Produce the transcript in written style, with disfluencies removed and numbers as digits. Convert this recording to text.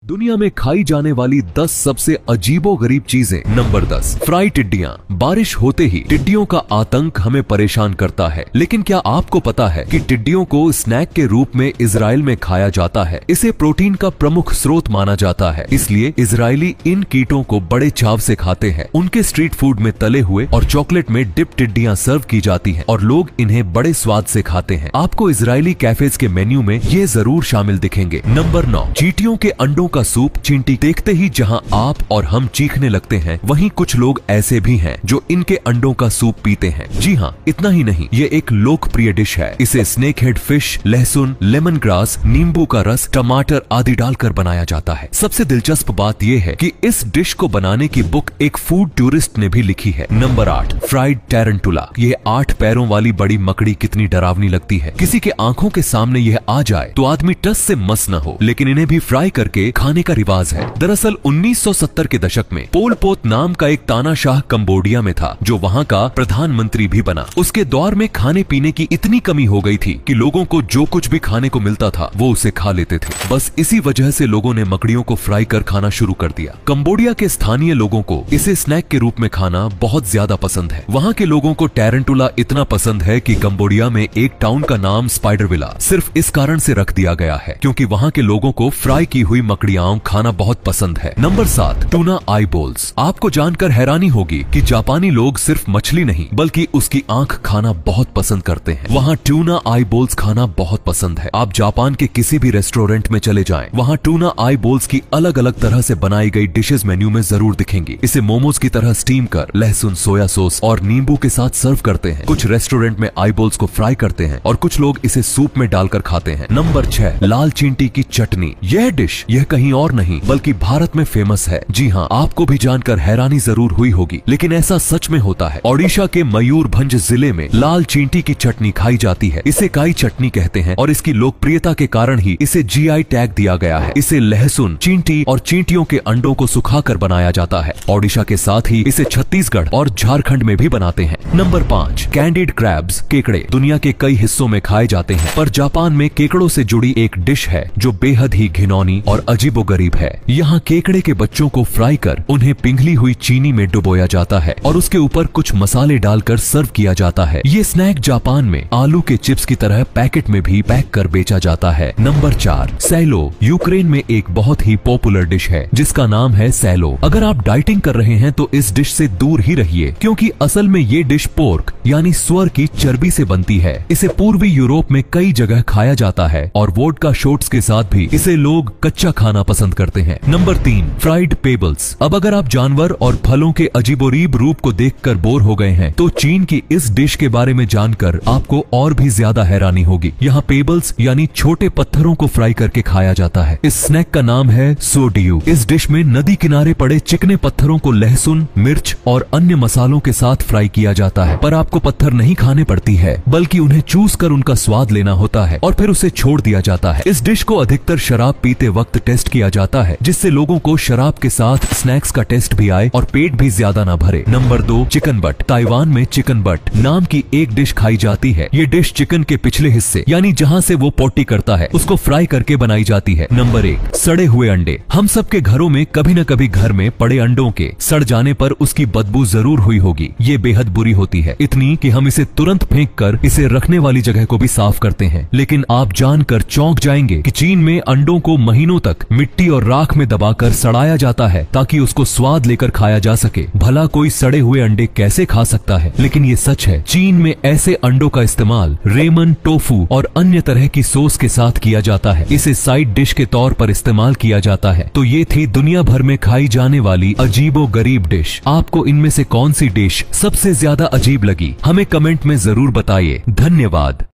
दुनिया में खाई जाने वाली 10 सबसे अजीबोगरीब चीजें। नंबर 10, फ्राई टिड्डियां। बारिश होते ही टिड्डियों का आतंक हमें परेशान करता है, लेकिन क्या आपको पता है कि टिड्डियों को स्नैक के रूप में इजराइल में खाया जाता है। इसे प्रोटीन का प्रमुख स्रोत माना जाता है, इसलिए इजरायली इन कीटों को बड़े चाव से खाते हैं। उनके स्ट्रीट फूड में तले हुए और चॉकलेट में डिप टिड्डियां सर्व की जाती हैं और लोग इन्हें बड़े स्वाद से खाते हैं। आपको इजरायली कैफेज के मेन्यू में ये जरूर शामिल दिखेंगे। नंबर 9, चींटियों के अंडों का सूप। चींटी देखते ही जहां आप और हम चीखने लगते हैं, वहीं कुछ लोग ऐसे भी हैं जो इनके अंडों का सूप पीते हैं। जी हाँ, इतना ही नहीं, ये एक लोकप्रिय डिश है। इसे स्नेक हेड फिश, लहसुन, लेमन ग्रास, नींबू का रस, टमाटर आदि डालकर बनाया जाता है। सबसे दिलचस्प बात यह है कि इस डिश को बनाने की बुक एक फूड टूरिस्ट ने भी लिखी है। Number 8, fried tarantula. यह 8 पैरों वाली बड़ी मकड़ी कितनी डरावनी लगती है। किसी के आंखों के सामने यह आ जाए तो आदमी टस से मस न हो, लेकिन इन्हें भी फ्राई करके खाने का रिवाज है। दरअसल 1970 के दशक में पोल पोत नाम का एक तानाशाह कंबोडिया में था, जो वहां का प्रधानमंत्री भी बना। उसके दौर में खाने पीने की इतनी कमी हो गई थी कि लोगों को जो कुछ भी खाने को मिलता था वो उसे खा लेते थे। बस इसी वजह से लोगों ने मकड़ियों को फ्राई कर खाना शुरू कर दिया। कंबोडिया के स्थानीय लोगों को इसे स्नैक के रूप में खाना बहुत ज्यादा पसंद है। वहां के लोगों को टैरेंटुला इतना पसंद है कि कंबोडिया में एक टाउन का नाम स्पाइडरविला सिर्फ इस कारण से रख दिया गया है क्योंकि वहां के लोगों को फ्राई की हुई मकड़ियां खाना बहुत पसंद है। नंबर 7, टूना आई बोल्स। आपको जानकर हैरानी होगी कि जापानी लोग सिर्फ मछली नहीं बल्कि उसकी आंख खाना बहुत पसंद करते हैं। वहाँ टूना आई बोल्स खाना बहुत पसंद है। आप जापान के किसी भी रेस्टोरेंट में चले जाएं, वहाँ टूना आई बोल्स की अलग अलग तरह से बनाई गई डिशेज मेन्यू में जरूर दिखेंगी। इसे मोमोज की तरह स्टीम कर लहसुन, सोया सॉस और नींबू के साथ सर्व करते हैं। कुछ रेस्टोरेंट में आई बोल्स को फ्राई करते हैं और कुछ लोग इसे सूप में डालकर खाते हैं। नंबर 6, लाल चींटी की चटनी। यह डिश यह कहीं और नहीं बल्कि भारत में फेमस है। जी हाँ, आपको भी जानकर हैरानी जरूर हुई होगी, लेकिन ऐसा सच में होता है। ओडिशा के मयूरभंज जिले में लाल चींटी की चटनी खाई जाती है। इसे काई चटनी कहते हैं और इसकी लोकप्रियता के कारण ही इसे जीआई टैग दिया गया है। इसे लहसुन, चींटी और चींटियों के अंडों को सुखाकर बनाया जाता है। ओडिशा के साथ ही इसे छत्तीसगढ़ और झारखंड में भी बनाते हैं। Number 5, candid crabs. केकड़े दुनिया के कई हिस्सों में खाए जाते हैं, पर जापान में केकड़ों से जुड़ी एक डिश है जो बेहद ही घिनौनी और अजीबोगरीब है। यहाँ केकड़े के बच्चों को फ्राई कर उन्हें पिघली हुई चीनी में डुबोया जाता है और उसके ऊपर कुछ मसाले डालकर सर्व किया जाता है। ये स्नैक जापान में आलू के चिप्स की तरह पैकेट में भी पैक कर बेचा जाता है। Number 4, Cello. यूक्रेन में एक बहुत ही पॉपुलर डिश है जिसका नाम है सैलो। अगर आप डाइटिंग कर रहे हैं तो इस डिश से दूर ही रहिए, क्योंकि असल में ये डिश पोर्क यानी सुअर की चर्बी से बनती है। इसे पूर्वी यूरोप में कई जगह खाया जाता है और वोडका शॉट्स के साथ भी इसे लोग कच्चा खाना पसंद करते हैं। Number 3, fried pebbles. अब अगर आप जानवर और फलों के अजीबोगरीब रूप को देखकर बोर हो गए हैं तो चीन की इस डिश के बारे में जानकर आपको और भी ज्यादा हैरानी होगी। यहाँ पेबल्स यानी छोटे पत्थरों को फ्राई करके खाया जाता है। इस स्नैक का नाम है सोडियू। इस डिश में नदी किनारे पड़े चिकने पत्थरों को लहसुन, मिर्च और अन्य मसालों के साथ फ्राई किया जाता है। पर आपको पत्थर नहीं खाने पड़ती है, बल्कि उन्हें चूस कर उनका स्वाद लेना होता है और फिर उसे छोड़ दिया जाता है। इस डिश को अधिकतर शराब पीते वक्त टेस्ट किया जाता है, जिससे लोगों को शराब के साथ स्नैक्स का टेस्ट भी आए और पेट भी ज्यादा ना भरे। Number 2, chicken but. ताइवान में चिकन बट नाम की एक डिश खाई जाती है। ये डिश चिकन के पिछले हिस्से यानी जहाँ से वो पोटी करता है उसको फ्राई करके बनाई जाती है। नंबर 1, सड़े हुए अंडे। हम सबके घरों में कभी न कभी घर में पड़े अंडों के सड़ जाने पर उसकी बदबू जरूर हुई होगी। ये बेहद बुरी होती है, इतनी कि हम इसे तुरंत फेंक कर इसे रखने वाली जगह को भी साफ करते हैं। लेकिन आप जानकर चौंक जाएंगे कि चीन में अंडों को महीनों तक मिट्टी और राख में दबाकर सड़ाया जाता है ताकि उसको स्वाद लेकर खाया जा सके। भला कोई सड़े हुए अंडे कैसे खा सकता है, लेकिन ये सच है। चीन में ऐसे अंडों का इस्तेमाल रेमन, टोफू और अन्य तरह की सॉस के साथ किया जाता है। इसे साइड डिश के तौर पर इस्तेमाल किया जाता है। तो ये थी दुनिया भर में खाई जाने वाली अजीबोगरीब डिश। आपको इनमें से कौन सी डिश सबसे ज्यादा अजीब लगी, हमें कमेंट में जरूर बताइए। धन्यवाद।